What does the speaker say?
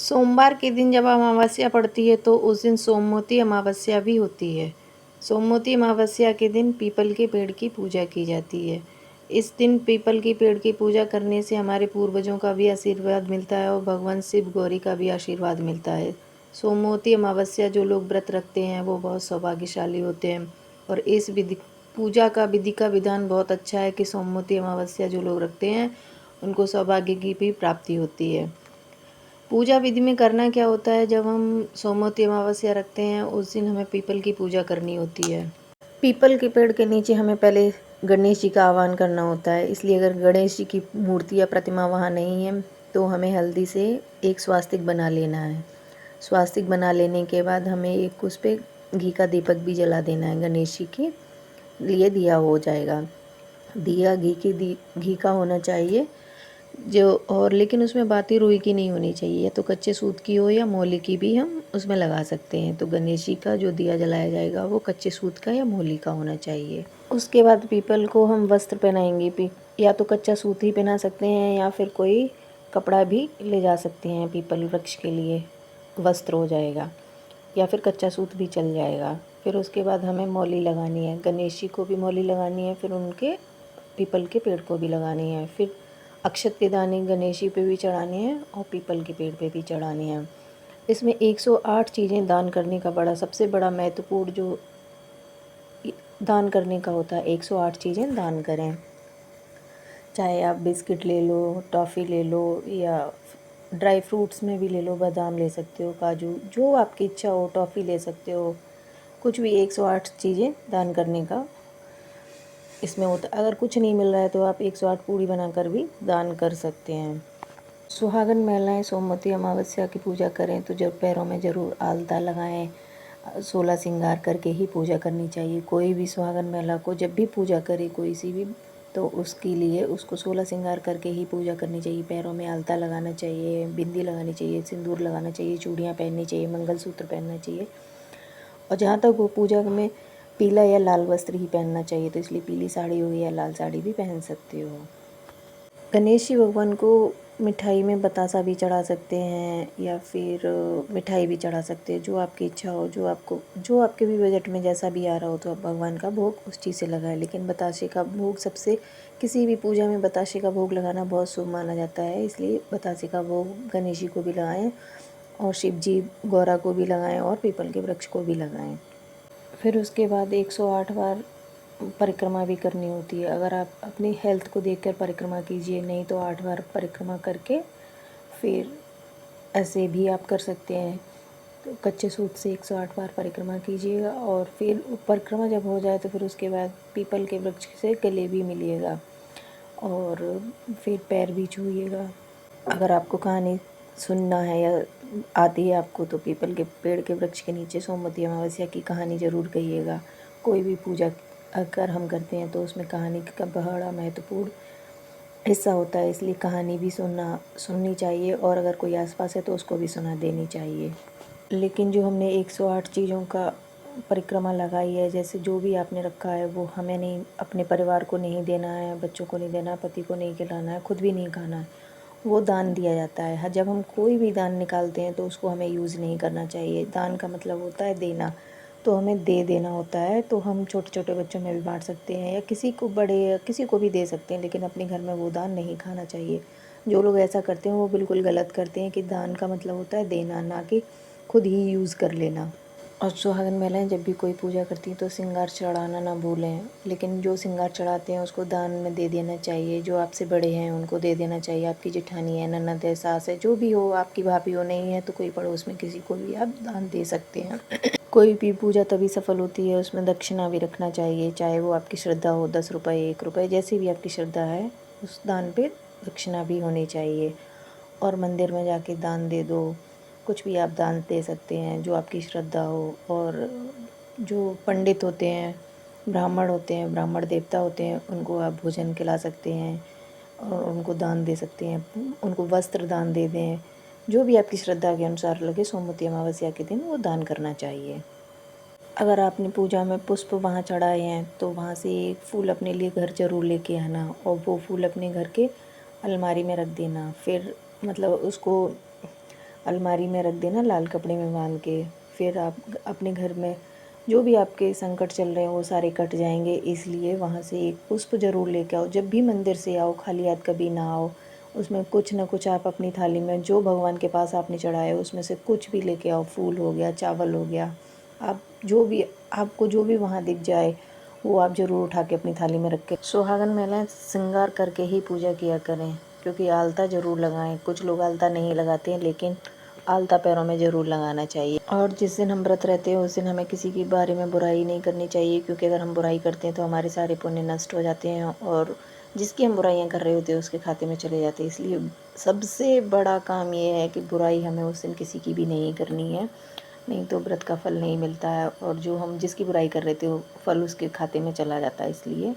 सोमवार के दिन जब अमावस्या पड़ती है तो उस दिन सोमवती अमावस्या भी होती है। सोमवती अमावस्या के दिन पीपल के पेड़ की पूजा की जाती है। इस दिन पीपल के पेड़ की पूजा करने से हमारे पूर्वजों का भी आशीर्वाद मिलता है और भगवान शिव गौरी का भी आशीर्वाद मिलता है। सोमवती अमावस्या जो लोग व्रत रखते हैं वो बहुत सौभाग्यशाली होते हैं और इस विधि पूजा का विधि का विधान बहुत अच्छा है कि सोमवती अमावस्या जो लोग रखते हैं उनको सौभाग्य की भी प्राप्ति होती है। पूजा विधि में करना क्या होता है, जब हम सोमवती अमावस्या रखते हैं उस दिन हमें पीपल की पूजा करनी होती है। पीपल के पेड़ के नीचे हमें पहले गणेश जी का आह्वान करना होता है, इसलिए अगर गणेश जी की मूर्ति या प्रतिमा वहाँ नहीं है तो हमें हल्दी से एक स्वास्तिक बना लेना है। स्वास्तिक बना लेने के बाद हमें एक उस पर घी का दीपक भी जला देना है। गणेश जी के लिए दिया हो जाएगा। दिया घी का होना चाहिए जो, और लेकिन उसमें बाती रुई की नहीं होनी चाहिए, या तो कच्चे सूत की हो या मोली की भी हम उसमें लगा सकते हैं। तो गणेश जी का जो दिया जलाया जाएगा वो कच्चे सूत का या मोली का होना चाहिए। उसके बाद पीपल को हम वस्त्र पहनाएंगे। या तो कच्चा सूत ही पहना सकते हैं या फिर कोई कपड़ा भी ले जा सकते हैं, पीपल वृक्ष के लिए वस्त्र हो जाएगा, या फिर कच्चा सूत भी चल जाएगा। फिर उसके बाद हमें मौली लगानी है, गणेश जी को भी मौली लगानी है, फिर उनके पीपल के पेड़ को भी लगानी है। फिर अक्षत के दाने गणेश जी पे भी चढ़ाने हैं और पीपल के पेड़ पे भी चढ़ाने हैं। इसमें 108 चीज़ें दान करने का सबसे बड़ा महत्वपूर्ण जो दान करने का होता है, 108 चीज़ें दान करें। चाहे आप बिस्किट ले लो, टॉफ़ी ले लो, या ड्राई फ्रूट्स में भी ले लो, बादाम ले सकते हो, काजू, जो आपकी इच्छा हो, टॉफ़ी ले सकते हो, कुछ भी 108 चीज़ें दान करने का इसमें होता है। अगर कुछ नहीं मिल रहा है तो आप 108 पूड़ी बनाकर भी दान कर सकते हैं। सुहागन महिलाएं सोमवती अमावस्या की पूजा करें तो जब पैरों में ज़रूर आलता लगाएं। 16 श्रृंगार करके ही पूजा करनी चाहिए। कोई भी सुहागन महिला को जब भी पूजा करे कोई सी भी, तो उसके लिए उसको 16 श्रृंगार करके ही पूजा करनी चाहिए। पैरों में आलता लगाना चाहिए, बिंदी लगानी चाहिए, सिंदूर लगाना चाहिए, चूड़ियाँ पहननी चाहिए, मंगलसूत्र पहनना चाहिए। और जहाँ तक वो पूजा में पीला या लाल वस्त्र ही पहनना चाहिए, तो इसलिए पीली साड़ी हो या लाल साड़ी भी पहन सकते हो। गणेश जी भगवान को मिठाई में बतासा भी चढ़ा सकते हैं या फिर मिठाई भी चढ़ा सकते हैं, जो आपकी इच्छा हो, जो आपके भी बजट में जैसा भी आ रहा हो तो आप भगवान का भोग उस चीज़ से लगाएं। लेकिन बताशे का भोग सबसे, किसी भी पूजा में बताशे का भोग लगाना बहुत शुभ माना जाता है, इसलिए बतासे का भोग गणेश जी को भी लगाएं और शिव जी गौरा को भी लगाएं और पीपल के वृक्ष को भी लगाएं। फिर उसके बाद 108 बार परिक्रमा भी करनी होती है। अगर आप अपनी हेल्थ को देखकर परिक्रमा कीजिए, नहीं तो 8 बार परिक्रमा करके फिर ऐसे भी आप कर सकते हैं। तो कच्चे सूत से 108 बार परिक्रमा कीजिएगा और फिर परिक्रमा जब हो जाए तो फिर उसके बाद पीपल के वृक्ष से गले भी मिलिएगा और फिर पैर भी छूइएगा। अगर आपको कहानी सुनना है या आती है आपको, तो पीपल के पेड़ के वृक्ष के नीचे सोमवती अमावस्या की कहानी ज़रूर कहिएगा। कोई भी पूजा अगर हम करते हैं तो उसमें कहानी का बड़ा महत्वपूर्ण हिस्सा होता है, इसलिए कहानी भी सुननी चाहिए और अगर कोई आसपास है तो उसको भी सुना देनी चाहिए। लेकिन जो हमने 108 चीज़ों का परिक्रमा लगाई है, जैसे जो भी आपने रखा है वो हमें नहीं, अपने परिवार को नहीं देना है, बच्चों को नहीं देना है, पति को नहीं खिलाना है, खुद भी नहीं खाना है, वो दान दिया जाता है। जब हम कोई भी दान निकालते हैं तो उसको हमें यूज़ नहीं करना चाहिए। दान का मतलब होता है देना, तो हमें दे देना होता है। तो हम छोटे छोटे बच्चों में भी बांट सकते हैं या किसी को, बड़े किसी को भी दे सकते हैं, लेकिन अपने घर में वो दान नहीं खाना चाहिए। जो लोग ऐसा करते हैं वो बिल्कुल गलत करते हैं कि दान का मतलब होता है देना, ना कि खुद ही यूज़ कर लेना। और सुहागन महिलाएं जब भी कोई पूजा करती हैं तो श्रृंगार चढ़ाना ना भूलें, लेकिन जो श्रृंगार चढ़ाते हैं उसको दान में दे देना चाहिए। जो आपसे बड़े हैं उनको दे देना चाहिए। आपकी जेठानी है, ननद है, सास है, जो भी हो, आपकी भाभी हो, नहीं है तो कोई पड़ोस में किसी को भी आप दान दे सकते हैं। कोई भी पूजा तभी सफल होती है उसमें दक्षिणा भी रखना चाहिए, चाहे वो आपकी श्रद्धा हो, 10 रुपये, 1 रुपये, जैसी भी आपकी श्रद्धा है उस दान पे दक्षिणा भी होनी चाहिए। और मंदिर में जाके दान दे दो, कुछ भी आप दान दे सकते हैं जो आपकी श्रद्धा हो। और जो पंडित होते हैं, ब्राह्मण होते हैं, ब्राह्मण देवता होते हैं, उनको आप भोजन खिला सकते हैं और उनको दान दे सकते हैं, उनको वस्त्र दान दे दें। जो भी आपकी श्रद्धा के अनुसार लगे, सोमवती अमावस्या के दिन वो दान करना चाहिए। अगर आपने पूजा में पुष्प वहाँ चढ़ाए हैं तो वहाँ से एक फूल अपने लिए घर ज़रूर लेके आना और वो फूल अपने घर के अलमारी में रख देना। फिर मतलब उसको अलमारी में रख देना लाल कपड़े में बांध के। फिर आप अपने घर में जो भी आपके संकट चल रहे हैं वो सारे कट जाएंगे। इसलिए वहाँ से एक पुष्प ज़रूर लेके आओ। जब भी मंदिर से आओ खाली हाथ कभी ना आओ। उसमें कुछ ना कुछ आप अपनी थाली में जो भगवान के पास आपने चढ़ाया उसमें से कुछ भी लेके आओ। फूल हो गया, चावल हो गया, आप जो भी आपको जो भी वहाँ दिख जाए वो आप ज़रूर उठा के अपनी थाली में रख के। सुहागन महिलाएं श्रृंगार करके ही पूजा किया करें, क्योंकि आलता ज़रूर लगाएं। कुछ लोग आलता नहीं लगाते हैं, लेकिन आलता पैरों में ज़रूर लगाना चाहिए। और जिस दिन हम व्रत रहते हैं उस दिन हमें किसी के बारे में बुराई नहीं करनी चाहिए, क्योंकि अगर हम बुराई करते हैं तो हमारे सारे पुण्य नष्ट हो जाते हैं और जिसकी हम बुराइयां कर रहे होते हैं उसके खाते में चले जाते हैं। इसलिए सबसे बड़ा काम ये है कि बुराई हमें उस दिन किसी की भी नहीं करनी है, नहीं तो व्रत का फल नहीं मिलता है और जो हम जिसकी बुराई कर रहे थे वो फल उसके खाते में चला जाता है। इसलिए